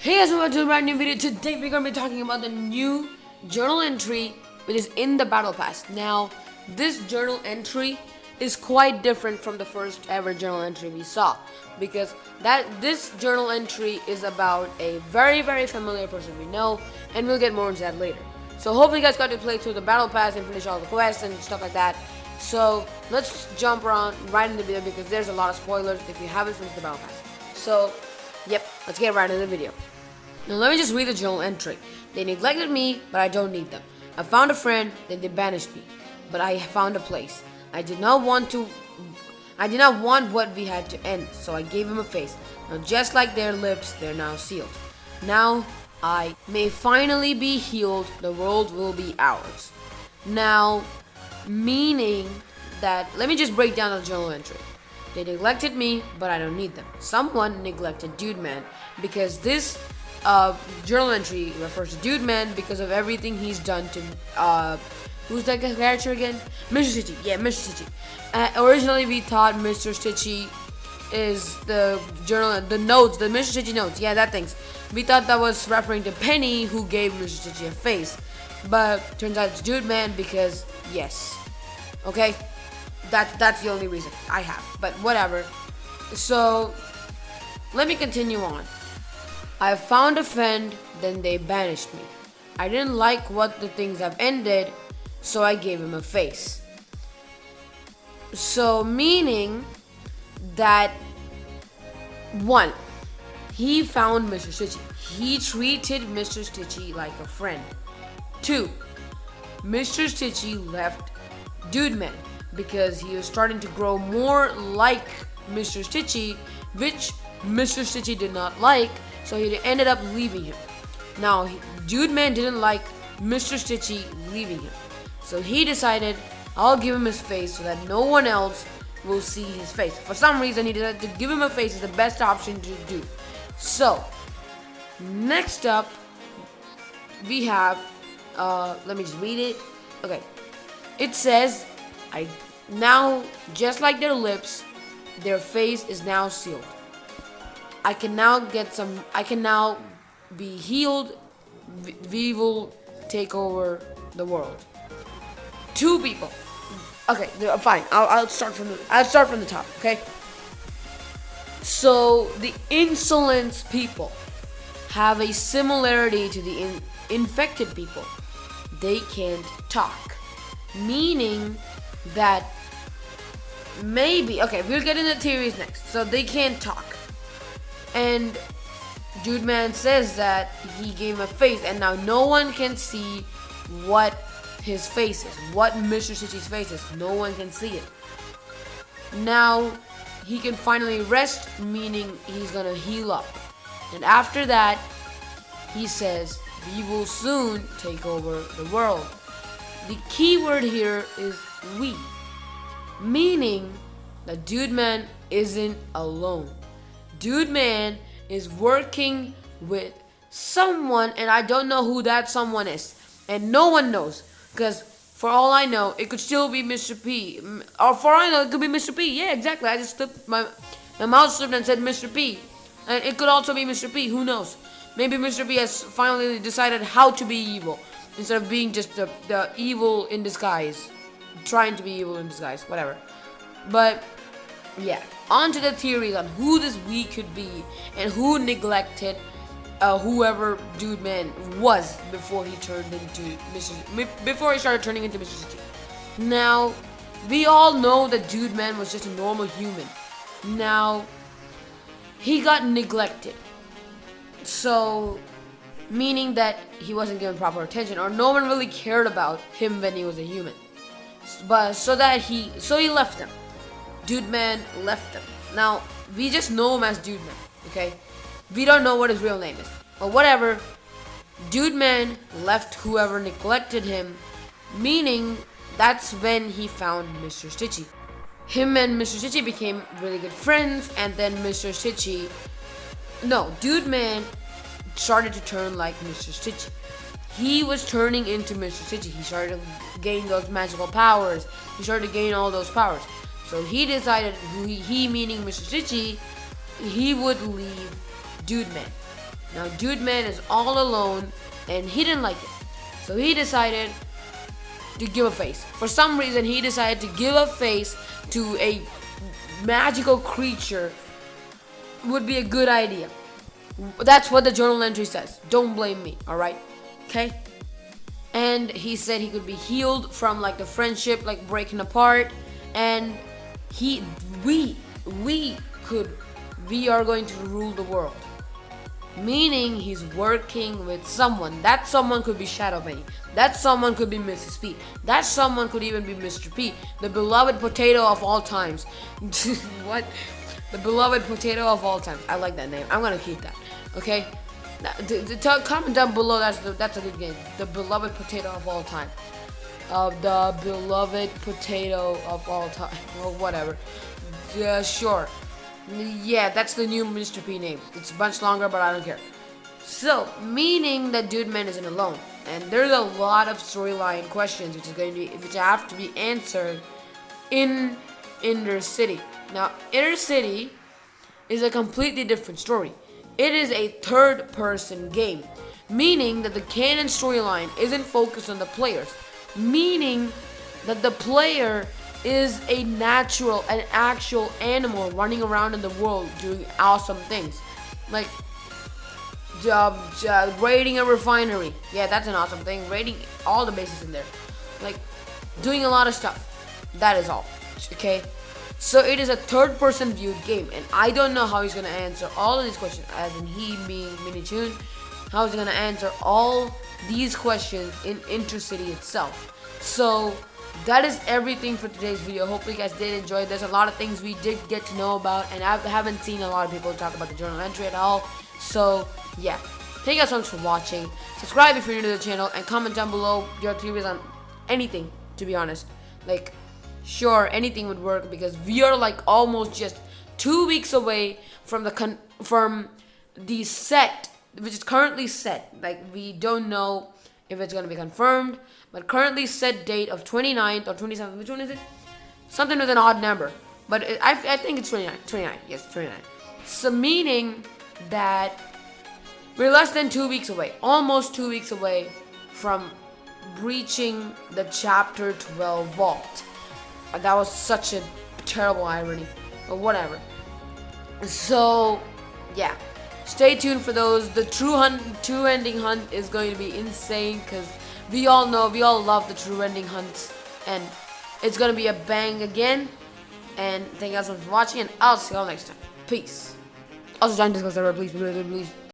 Hey guys, welcome to a brand new video. Today we're going to be talking about the new journal entry which is in the battle pass. Now, this journal entry is quite different from the first ever journal entry we saw, because this journal entry is about a very familiar person we know, and we'll get more into that later. So hopefully you guys got to play through the battle pass and finish all the quests and stuff like that. So let's jump around right into the video because there's a lot of spoilers if you haven't finished the battle pass. So yep, let's get right into the video. Now let me just read the journal entry. They neglected me, but I don't need them. I found a friend, then they banished me. But I found a place. I did not want what we had to end, so I gave him a face. Now just like their lips, they're now sealed. Now I may finally be healed, the world will be ours. Now, meaning that, let me just break down the journal entry. They neglected me, but I don't need them. Someone neglected Dude Man, because this journal entry refers to Dude Man because of everything he's done to, who's that character again? Mr. Stitchy. Yeah, Mr. Stitchy. Originally we thought Mr. Stitchy is the journal, the notes, the Mr. Stitchy notes. Yeah, that things. We thought that was referring to Penny, who gave Mr. Stitchy a face. But turns out it's Dude Man because, yes. Okay? That's the only reason I have. But whatever. So, let me continue on. I found a friend, then they banished me. I didn't like what the things have ended, so I gave him a face. So, meaning that, one, he found Mr. Stitchy. He treated Mr. Stitchy like a friend. Two, Mr. Stitchy left Dude Man because he was starting to grow more like Mr. Stitchy, which Mr. Stitchy did not like, so he ended up leaving him. Now, Dude Man didn't like Mr. Stitchy leaving him, so he decided, I'll give him his face so that no one else will see his face. For some reason, he decided to give him a face is the best option to do. So, next up, we have, let me just read it. Okay, it says, I now, just like their lips, their face is now sealed. I can now be healed. We will take over the world. Two people. Okay, fine. I'll start from the top. Okay. So the insolence people have a similarity to the infected people. They can't talk, meaning that maybe, okay, we'll get into theories next. So they can't talk, and Dude Man says that he gave him a face, and now no one can see what his face is, what Mr. Stitchy's face is. No one can see it. Now he can finally rest, meaning he's gonna heal up, and after that he says we will soon take over the world. The key word here is we, meaning that Dude Man isn't alone. Dude Man is working with someone, and I don't know who that someone is, and no one knows, because for all I know, it could still be Mr. P, or for all I know, it could be Mr. P. Yeah, exactly. I just slipped my mouse slipped and said Mr. P, and it could also be Mr. P. Who knows? Maybe Mr. P has finally decided how to be evil instead of being just the evil in disguise, trying to be evil in disguise, whatever. But yeah, on to the theories on who this we could be and who neglected whoever Dude Man was before he turned into before he started turning into Mr. Stitchy. Now, we all know that Dude Man was just a normal human. Now, he got neglected. So, meaning that he wasn't given proper attention, or no one really cared about him when he was a human. But so he left them. Dude Man left them. Now, we just know him as Dude Man, okay? We don't know what his real name is. But whatever, Dude Man left whoever neglected him, meaning that's when he found Mr. Stitchy. Him and Mr. Stitchy became really good friends, and then Dude Man started to turn like Mr. Stitchy. He was turning into Mr. Stitchy. He started to gain those magical powers. He started to gain all those powers. So he decided, he meaning Mr. Stitchy, he would leave Dude Man. Now Dude Man is all alone and he didn't like it. So he decided to give a face. For some reason he decided to give a face to a magical creature. Would be a good idea. That's what the journal entry says. Don't blame me, alright? Okay? And he said he could be healed from like the friendship like breaking apart, and we are going to rule the world. Meaning he's working with someone. That someone could be Shadow Penny. That someone could be Mrs. P. That someone could even be Mr. P, the beloved potato of all times. What? The beloved potato of all time. I like that name. I'm gonna keep that. Okay. Comment down below. That's a good game. The beloved potato of all time. The beloved potato of all time. Or whatever. Sure. Yeah, that's the new Mr. P name. It's much longer, but I don't care. So, meaning that Dude Man isn't alone, and there's a lot of storyline questions which have to be answered in Inner City. Now, Inner City is a completely different story. It is a third-person game, meaning that the canon storyline isn't focused on the players, meaning that the player is a natural, an actual animal running around in the world doing awesome things, like raiding a refinery. Yeah, that's an awesome thing. Raiding all the bases in there, like doing a lot of stuff. That is all. Okay. So it is a third-person viewed game, and I don't know how he's gonna answer all of these questions. As in he being Mini-Tune, how he's gonna answer all these questions in Intercity itself. So that is everything for today's video. Hopefully you guys did enjoy. There's a lot of things we did get to know about, and I haven't seen a lot of people talk about the journal entry at all. So yeah, thank you guys so much for watching. Subscribe if you're new to the channel, and comment down below your theories on anything, to be honest. Like, sure, anything would work, because we are like almost just 2 weeks away from the set, which is currently set. Like, we don't know if it's gonna be confirmed, but currently set date of 29th or 27th. Which one is it? Something with an odd number, but I think it's 29. 29, yes, 29. So meaning that we're less than 2 weeks away, almost 2 weeks away from breaching the Chapter 12 vault. That was such a terrible irony, but whatever. So yeah, stay tuned for those. The true ending hunt is going to be insane, because we all love the true ending hunts, and it's gonna be a bang again. And thank you guys so much for watching, and I'll see you all next time. Peace. Also join Discord server, please.